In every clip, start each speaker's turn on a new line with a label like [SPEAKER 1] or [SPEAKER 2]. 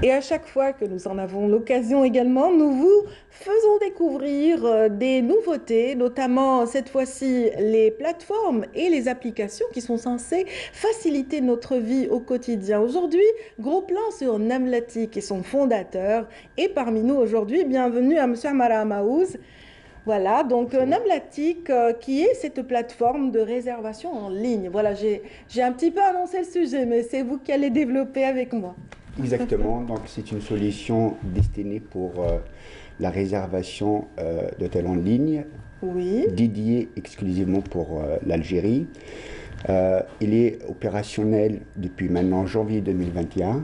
[SPEAKER 1] Et à chaque fois que nous en avons l'occasion également, nous vous faisons découvrir des nouveautés, notamment cette fois-ci les plateformes et les applications qui sont censées faciliter notre vie au quotidien. Aujourd'hui, gros plan sur Namlati qui est son fondateur. Et parmi nous aujourd'hui, bienvenue à Monsieur Amara Maouz. Voilà, donc
[SPEAKER 2] Bonjour.
[SPEAKER 1] Namlatic, qui est cette plateforme de réservation en ligne. Voilà, j'ai un petit peu annoncé le sujet, mais c'est vous qui allez développer avec moi.
[SPEAKER 2] Exactement, donc c'est une solution destinée pour la réservation d'hôtels en ligne,
[SPEAKER 1] Oui,
[SPEAKER 2] dédiée exclusivement pour l'Algérie. Il est opérationnel depuis maintenant janvier 2021.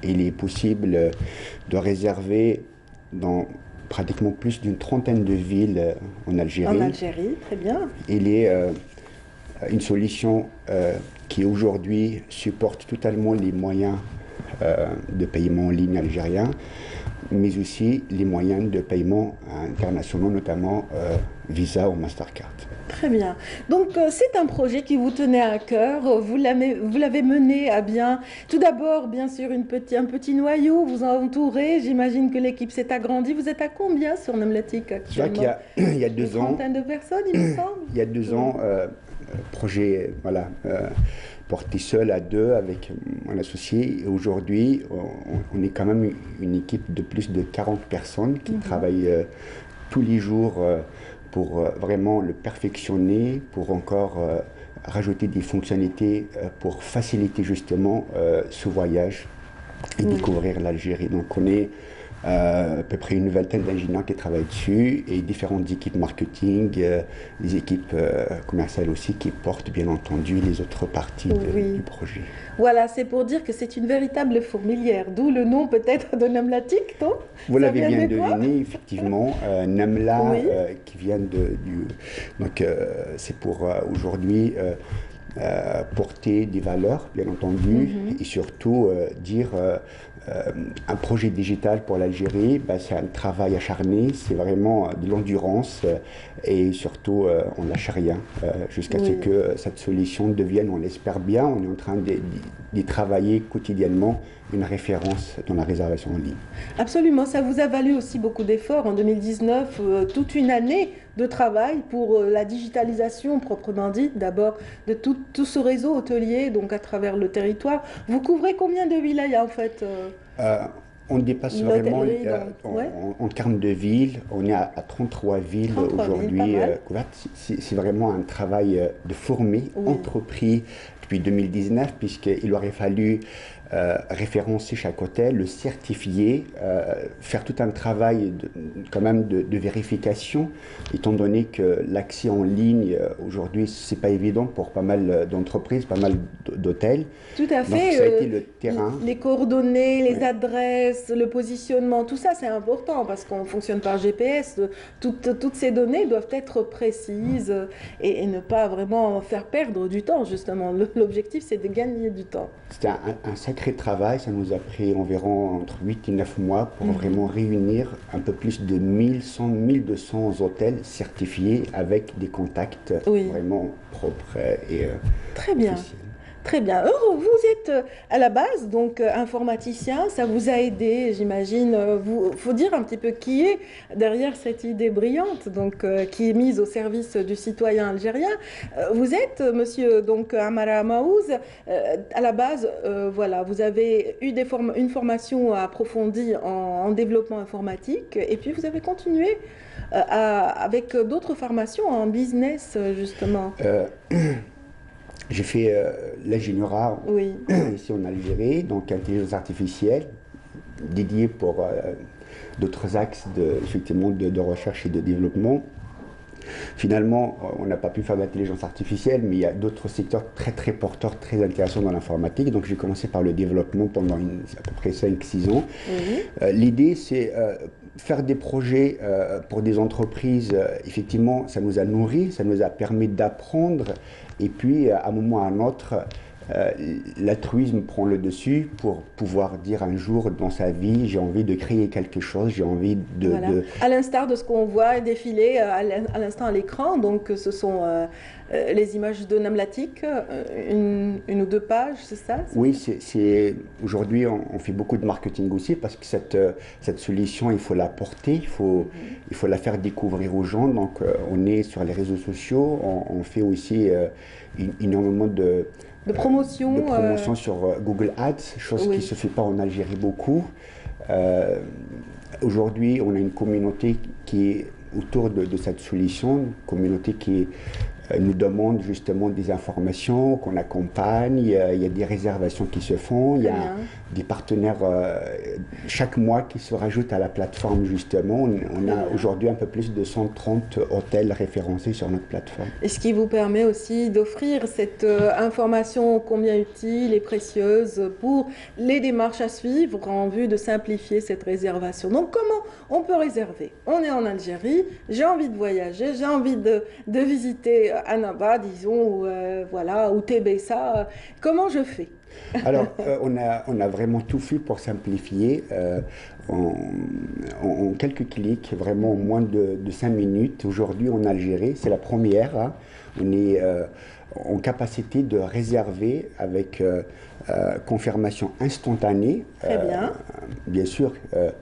[SPEAKER 2] Il est possible de réserver dans pratiquement plus d'une trentaine de villes en
[SPEAKER 1] en
[SPEAKER 2] Algérie.
[SPEAKER 1] Algérie, très bien.
[SPEAKER 2] Il est une solution qui aujourd'hui supporte totalement les moyens de paiement en ligne algérien, mais aussi les moyens de paiement internationaux, notamment Visa ou Mastercard.
[SPEAKER 1] Très bien. Donc, c'est un projet qui vous tenait à cœur. Vous l'avez mené à bien. Tout d'abord, bien sûr, un petit noyau vous en entourez. J'imagine que l'équipe s'est agrandie. Vous êtes à combien sur Namlatic
[SPEAKER 2] C'est vrai qu'il y
[SPEAKER 1] actuellement?
[SPEAKER 2] a, il y a
[SPEAKER 1] Une
[SPEAKER 2] 2 ans,
[SPEAKER 1] trentaine de personnes, il me semble.
[SPEAKER 2] il y a deux
[SPEAKER 1] Oui.
[SPEAKER 2] ans, projet voilà, porté seul à deux avec mon associé. Et aujourd'hui, on est quand même une équipe de plus de 40 personnes qui travaillent tous les jours pour vraiment le perfectionner, pour encore rajouter des fonctionnalités pour faciliter justement ce voyage et
[SPEAKER 1] Oui.
[SPEAKER 2] découvrir l'Algérie. Donc on est à peu près une vingtaine d'ingénieurs qui travaillent dessus et différentes équipes marketing, des équipes commerciales aussi qui portent bien entendu les autres parties du
[SPEAKER 1] Oui.
[SPEAKER 2] projet.
[SPEAKER 1] Voilà, c'est pour dire que c'est une véritable fourmilière, d'où le nom peut-être de Namlatic, non?
[SPEAKER 2] Vous
[SPEAKER 1] Ça
[SPEAKER 2] l'avez
[SPEAKER 1] vient
[SPEAKER 2] bien
[SPEAKER 1] de quoi?
[SPEAKER 2] deviné, effectivement, Namla
[SPEAKER 1] Oui.
[SPEAKER 2] qui vient du... Donc c'est pour aujourd'hui porter des valeurs, bien entendu, et surtout dire un projet digital pour l'Algérie, ben, c'est un travail acharné, c'est vraiment de l'endurance et surtout on lâche rien jusqu'à ce
[SPEAKER 1] Oui.
[SPEAKER 2] que cette solution devienne, on l'espère bien, on est en train d'y travailler quotidiennement, une référence dans la réservation en ligne.
[SPEAKER 1] Absolument, ça vous a valu aussi beaucoup d'efforts en 2019, toute une année de travail pour la digitalisation proprement dite, d'abord de tout ce réseau hôtelier, donc à travers le territoire. Vous couvrez combien de wilayas en fait
[SPEAKER 2] Euh, on dépasse vraiment
[SPEAKER 1] l'hôtellerie donc, ouais,
[SPEAKER 2] en termes de villes, on est à 33 villes
[SPEAKER 1] 33 000, pas
[SPEAKER 2] aujourd'hui
[SPEAKER 1] mal.
[SPEAKER 2] couvertes. C'est vraiment un travail de fourmi
[SPEAKER 1] Oui,
[SPEAKER 2] entrepris depuis 2019 puisqu'il aurait fallu référencer chaque hôtel, le certifier, faire tout un travail quand même de vérification, étant donné que l'accès en ligne aujourd'hui, c'est pas évident pour pas mal d'entreprises, pas mal d'hôtels.
[SPEAKER 1] tout à
[SPEAKER 2] Donc
[SPEAKER 1] fait.
[SPEAKER 2] ça a été le terrain.
[SPEAKER 1] Les coordonnées, les
[SPEAKER 2] Ouais.
[SPEAKER 1] adresses, le positionnement, tout ça c'est important parce qu'on fonctionne par GPS. Toutes ces données doivent être précises et ne pas vraiment faire perdre du temps justement. L'objectif c'est de gagner du temps.
[SPEAKER 2] C'était un sacré travail, ça nous a pris environ entre 8 et 9 mois pour vraiment réunir un peu plus de 1100, 1200 hôtels certifiés avec des contacts
[SPEAKER 1] Oui,
[SPEAKER 2] vraiment propres et
[SPEAKER 1] très bien.
[SPEAKER 2] officiels.
[SPEAKER 1] Très bien. Vous êtes à la base donc informaticien, ça vous a aidé, j'imagine. Faut dire un petit peu qui est derrière cette idée brillante, donc qui est mise au service du citoyen algérien. Vous êtes, monsieur donc Amara Maouz, à la base, voilà, vous avez eu une formation approfondie en développement informatique, et puis vous avez continué avec d'autres formations en business justement.
[SPEAKER 2] Euh, j'ai fait l'ingénierat
[SPEAKER 1] Oui,
[SPEAKER 2] ici en Algérie, donc intelligence artificielle, dédié pour d'autres axes effectivement de recherche et de développement. Finalement, on n'a pas pu faire de l'intelligence artificielle, mais il y a d'autres secteurs très très porteurs, très intéressants dans l'informatique. Donc j'ai commencé par le développement pendant à peu près 5 6 ans.
[SPEAKER 1] oui.
[SPEAKER 2] L'idée, c'est faire des projets pour des entreprises. Effectivement, ça nous a nourris, ça nous a permis d'apprendre. Et puis, à un moment ou à un autre, euh, l'altruisme prend le dessus pour pouvoir dire un jour dans sa vie, j'ai envie de créer quelque chose, j'ai envie
[SPEAKER 1] Voilà. À l'instar de ce qu'on voit défiler à l'instant à l'écran, donc ce sont les images de Namlatik, une ou deux pages, c'est ça?
[SPEAKER 2] Oui, aujourd'hui, on fait beaucoup de marketing aussi parce que cette solution, il faut la porter, il faut la faire découvrir aux gens. Donc, on est sur les réseaux sociaux, on fait aussi énormément
[SPEAKER 1] de
[SPEAKER 2] promotion sur Google Ads, chose qui ne se fait pas en Algérie beaucoup. Aujourd'hui, on a une communauté qui est autour de cette solution, une communauté qui nous demande justement des informations, qu'on accompagne, il y a des réservations qui se font, il y a des partenaires chaque mois qui se rajoutent à la plateforme justement. On a aujourd'hui un peu plus de 130 hôtels référencés sur notre plateforme.
[SPEAKER 1] Et ce qui vous permet aussi d'offrir cette information combien utile et précieuse pour les démarches à suivre en vue de simplifier cette réservation. Donc comment on peut réserver? On est en Algérie, j'ai envie de voyager, j'ai envie de visiter Annaba, disons, voilà, ou Tébessa. Comment je fais?
[SPEAKER 2] Alors, on a vraiment tout fait pour simplifier en quelques clics, vraiment en moins de 5 minutes. Aujourd'hui, en Algérie, c'est la première. Hein. On est en capacité de réserver avec confirmation instantanée.
[SPEAKER 1] Très bien.
[SPEAKER 2] Bien sûr,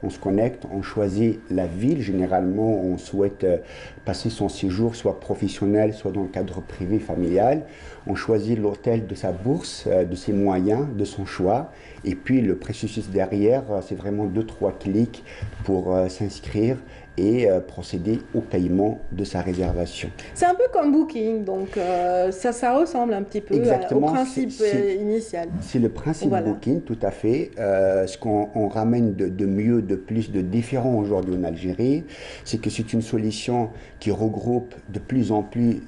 [SPEAKER 2] on se connecte, on choisit la ville. Généralement, on souhaite passer son séjour, soit professionnel, soit dans le cadre privé, familial. On choisit l'hôtel de sa bourse, de ses moyens, de son choix. Et puis, le processus derrière, c'est vraiment 2-3 clics pour s'inscrire et procéder au paiement de sa réservation.
[SPEAKER 1] C'est un peu comme Booking, donc ça ressemble un petit peu au principe initial.
[SPEAKER 2] C'est le principe Booking, tout à fait. Ce qu'on ramène de mieux, de plus, de différent aujourd'hui en Algérie, c'est que c'est une solution qui regroupe de plus en plus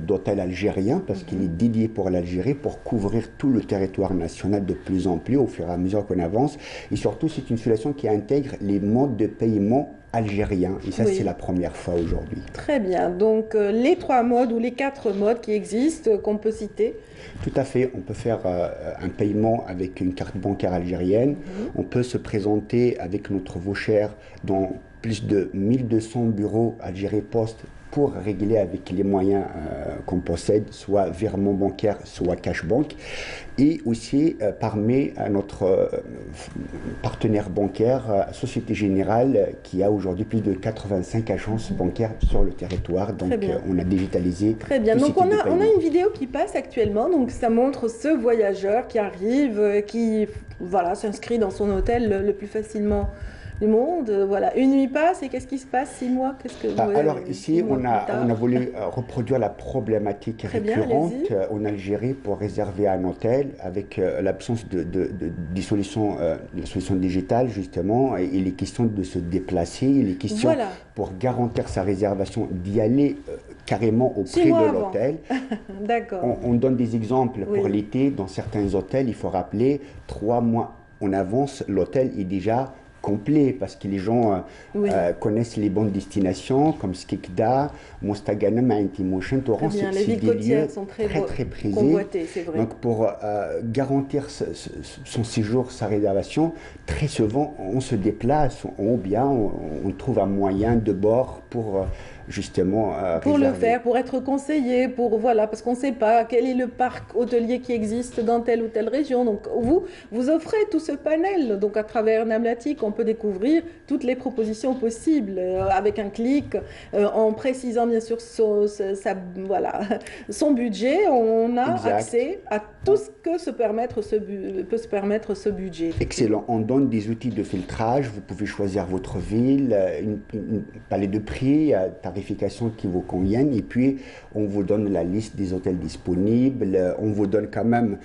[SPEAKER 2] d'hôtels algériens, parce qu'il est dédié pour l'Algérie, pour couvrir tout le territoire national de plus en plus au fur et à mesure qu'on avance. Et surtout, c'est une solution qui intègre les modes de paiement algérien. Et ça, c'est la première fois aujourd'hui.
[SPEAKER 1] Très bien. Donc, les 3 modes ou les 4 modes qui existent, qu'on peut citer?
[SPEAKER 2] Tout à fait. On peut faire un paiement avec une carte bancaire algérienne. On peut se présenter avec notre voucher dans plus de 1200 bureaux Algérie Post pour régler avec les moyens qu'on possède, soit virement bancaire, soit cash bank. Et aussi parmi notre partenaire bancaire, Société Générale, qui a aujourd'hui plus de 85 agences bancaires sur le territoire. Donc on a digitalisé.
[SPEAKER 1] Très bien. Donc on a une vidéo qui passe actuellement. Donc ça montre ce voyageur qui arrive, qui s'inscrit dans son hôtel le plus facilement du monde. Voilà, une nuit passe et qu'est-ce qui se passe? 6 mois, qu'est-ce que
[SPEAKER 2] alors ici, on a voulu reproduire la problématique récurrente en Algérie pour réserver un hôtel avec l'absence de solutions digitales justement. Il est question de se déplacer, il est question pour garantir sa réservation d'y aller carrément auprès de l'hôtel.
[SPEAKER 1] D'accord.
[SPEAKER 2] On donne des exemples pour l'été. Dans certains hôtels, il faut rappeler 3 mois en avance, l'hôtel est déjà complet parce que les gens connaissent les bonnes destinations comme Skikda, Mostagana, Maïntimochen, Torrent.
[SPEAKER 1] Les villes côtières sont très
[SPEAKER 2] prisées.
[SPEAKER 1] Convoitées, c'est vrai.
[SPEAKER 2] Donc pour garantir son séjour, sa réservation, très souvent on se déplace ou bien on trouve un moyen de bord pour justement
[SPEAKER 1] pour réserver. Le faire, pour être conseillé, parce qu'on ne sait pas quel est le parc hôtelier qui existe dans telle ou telle région. Donc vous offrez tout ce panel. Donc à travers Namlatik, on peut découvrir toutes les propositions possibles avec un clic, en précisant bien sûr son budget. On a accès à tout ce que peut se permettre ce budget.
[SPEAKER 2] Excellent. On donne des outils de filtrage. Vous pouvez choisir votre ville, une palette de prix, tarification qui vous conviennent, et puis on vous donne la liste des hôtels disponibles. On vous donne quand même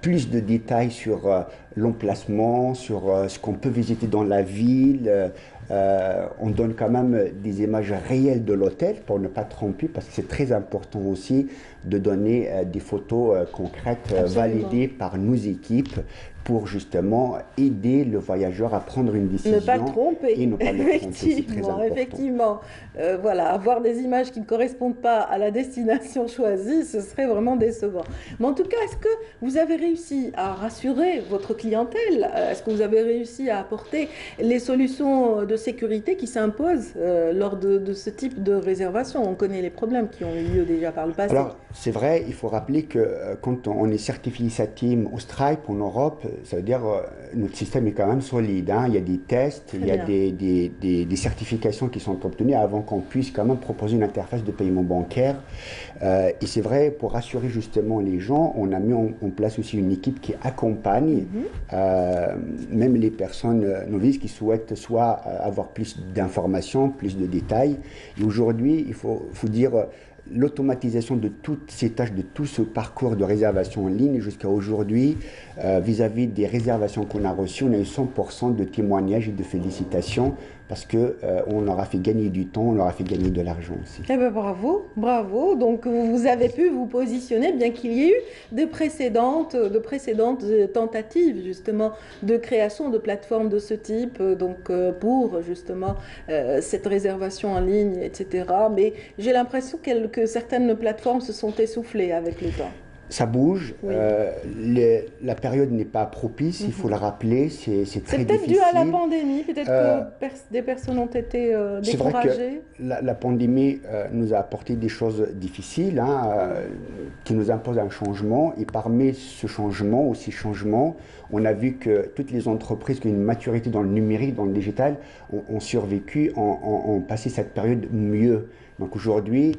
[SPEAKER 2] plus de détails sur l'emplacement, sur ce qu'on peut visiter dans la ville. On donne quand même des images réelles de l'hôtel pour ne pas tromper, parce que c'est très important aussi de donner des photos concrètes validées par nos équipes pour justement aider le voyageur à prendre une décision.
[SPEAKER 1] Ne pas tromper.
[SPEAKER 2] Et ne pas le tromper, c'est très important.
[SPEAKER 1] Effectivement. Voilà, avoir des images qui ne correspondent pas à la destination choisie, ce serait vraiment décevant. Mais en tout cas, est-ce que vous avez réussi à rassurer votre clientèle? Est-ce que vous avez réussi à apporter les solutions de sécurité qui s'imposent lors de ce type de réservation? On connaît les problèmes qui ont eu lieu déjà par le passé.
[SPEAKER 2] Alors, c'est vrai, il faut rappeler que quand on est certifié SATIM au Stripe en Europe, ça veut dire notre système est quand même solide, hein. Il y a des tests, il y a des certifications qui sont obtenues avant qu'on puisse quand même proposer une interface de paiement bancaire. Et c'est vrai, pour rassurer justement les gens, on a mis en place aussi une équipe qui accompagne même les personnes novices qui souhaitent soit avoir plus d'informations, plus de détails. Et aujourd'hui, il faut dire l'automatisation de toutes ces tâches, de tout ce parcours de réservation en ligne jusqu'à aujourd'hui, vis-à-vis des réservations qu'on a reçues, on a eu 100% de témoignages et de félicitations parce qu'on aura fait gagner du temps, on aura fait gagner de l'argent aussi.
[SPEAKER 1] Eh bien, bravo, bravo. Donc, vous avez pu vous positionner, bien qu'il y ait eu de précédentes tentatives, justement, de création de plateformes de ce type, donc pour, justement, cette réservation en ligne, etc. Mais j'ai l'impression que certaines plateformes se sont essoufflées avec le temps.
[SPEAKER 2] Ça bouge,
[SPEAKER 1] Oui.
[SPEAKER 2] la période n'est pas propice, il faut le rappeler, c'est très difficile.
[SPEAKER 1] C'est peut-être dû à la pandémie, peut-être que des personnes ont été découragées.
[SPEAKER 2] C'est vrai que la pandémie nous a apporté des choses difficiles, hein, qui nous imposent un changement. Et parmi ce changement, on a vu que toutes les entreprises qui ont une maturité dans le numérique, dans le digital, ont survécu, ont passé cette période mieux. Donc aujourd'hui,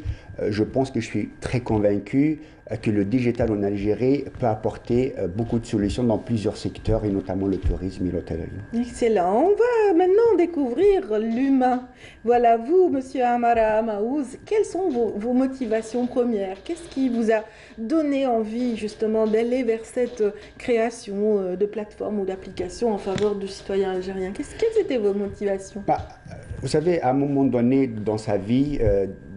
[SPEAKER 2] je pense que je suis très convaincu que le digital en Algérie peut apporter beaucoup de solutions dans plusieurs secteurs, et notamment le tourisme et l'hôtellerie.
[SPEAKER 1] Excellent. On va maintenant découvrir l'humain. Voilà, vous, Monsieur Amara Amaouz, quelles sont vos motivations premières? Qu'est-ce qui vous a donné envie justement d'aller vers cette création de plateforme ou d'application en faveur du citoyen algérien? Quelles étaient vos motivations?
[SPEAKER 2] Vous savez, à un moment donné dans sa vie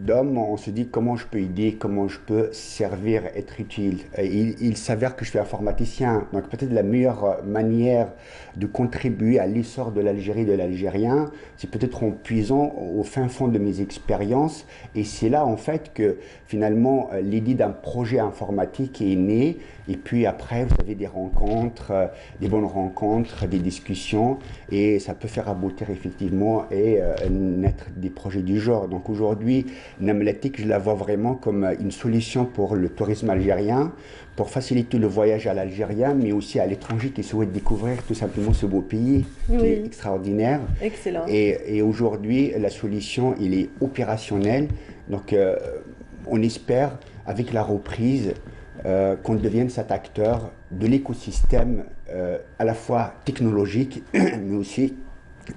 [SPEAKER 2] d'homme, on se dit comment je peux aider, comment je peux servir, être utile. Il s'avère que je suis informaticien, donc peut-être la meilleure manière de contribuer à l'essor de l'Algérie et de l'Algérien, c'est peut-être en puisant au fin fond de mes expériences. Et c'est là en fait que finalement l'idée d'un projet informatique est née. Et puis après, vous avez des rencontres, des bonnes rencontres, des discussions, et ça peut faire aboutir effectivement et naître des projets du genre. Donc aujourd'hui, Namlatik, je la vois vraiment comme une solution pour le tourisme algérien, pour faciliter le voyage à l'Algérien, mais aussi à l'étranger qui souhaite découvrir tout simplement ce beau pays qui est extraordinaire.
[SPEAKER 1] Excellent.
[SPEAKER 2] Et aujourd'hui, la solution, elle est opérationnelle. Donc on espère, avec la reprise, qu'on devienne cet acteur de l'écosystème à la fois technologique, mais aussi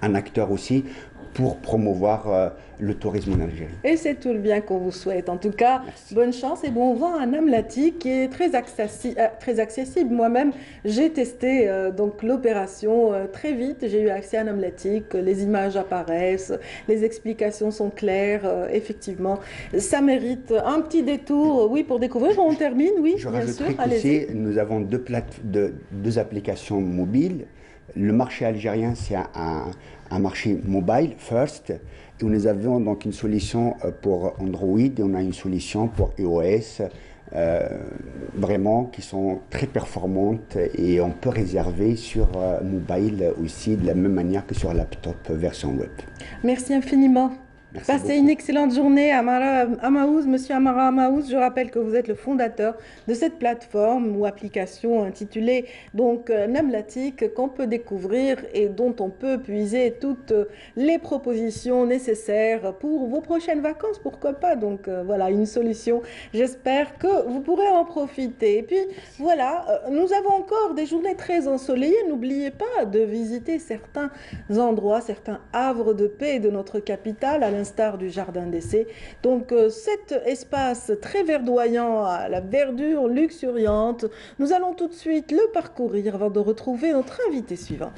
[SPEAKER 2] un acteur aussi pour promouvoir le tourisme en Algérie.
[SPEAKER 1] Et c'est tout le bien qu'on vous souhaite. En tout cas, merci. Bonne chance et bon vent à Namlatik qui est très accessible. Moi-même, j'ai testé donc l'opération très vite. J'ai eu accès à Namlatik, les images apparaissent, les explications sont claires. Effectivement, ça mérite un petit détour, oui, pour découvrir. On termine, oui,
[SPEAKER 2] je bien sûr. Aussi, nous avons deux applications mobiles. Le marché algérien, c'est un marché mobile first, et nous avons donc une solution pour Android et on a une solution pour iOS, vraiment qui sont très performantes, et on peut réserver sur mobile aussi de la même manière que sur laptop version web.
[SPEAKER 1] Merci infiniment. Passez une excellente journée, Amara Amaouz. Monsieur Amara Amaouz, je rappelle que vous êtes le fondateur de cette plateforme ou application intitulée donc Namlatik, qu'on peut découvrir et dont on peut puiser toutes les propositions nécessaires pour vos prochaines vacances, pourquoi pas. Donc voilà, une solution. J'espère que vous pourrez en profiter. Et puis voilà, nous avons encore des journées très ensoleillées. N'oubliez pas de visiter certains endroits, certains havres de paix de notre capitale, à l'instar du Jardin d'Essai. Donc cet espace très verdoyant, à la verdure luxuriante, nous allons tout de suite le parcourir avant de retrouver notre invité suivant.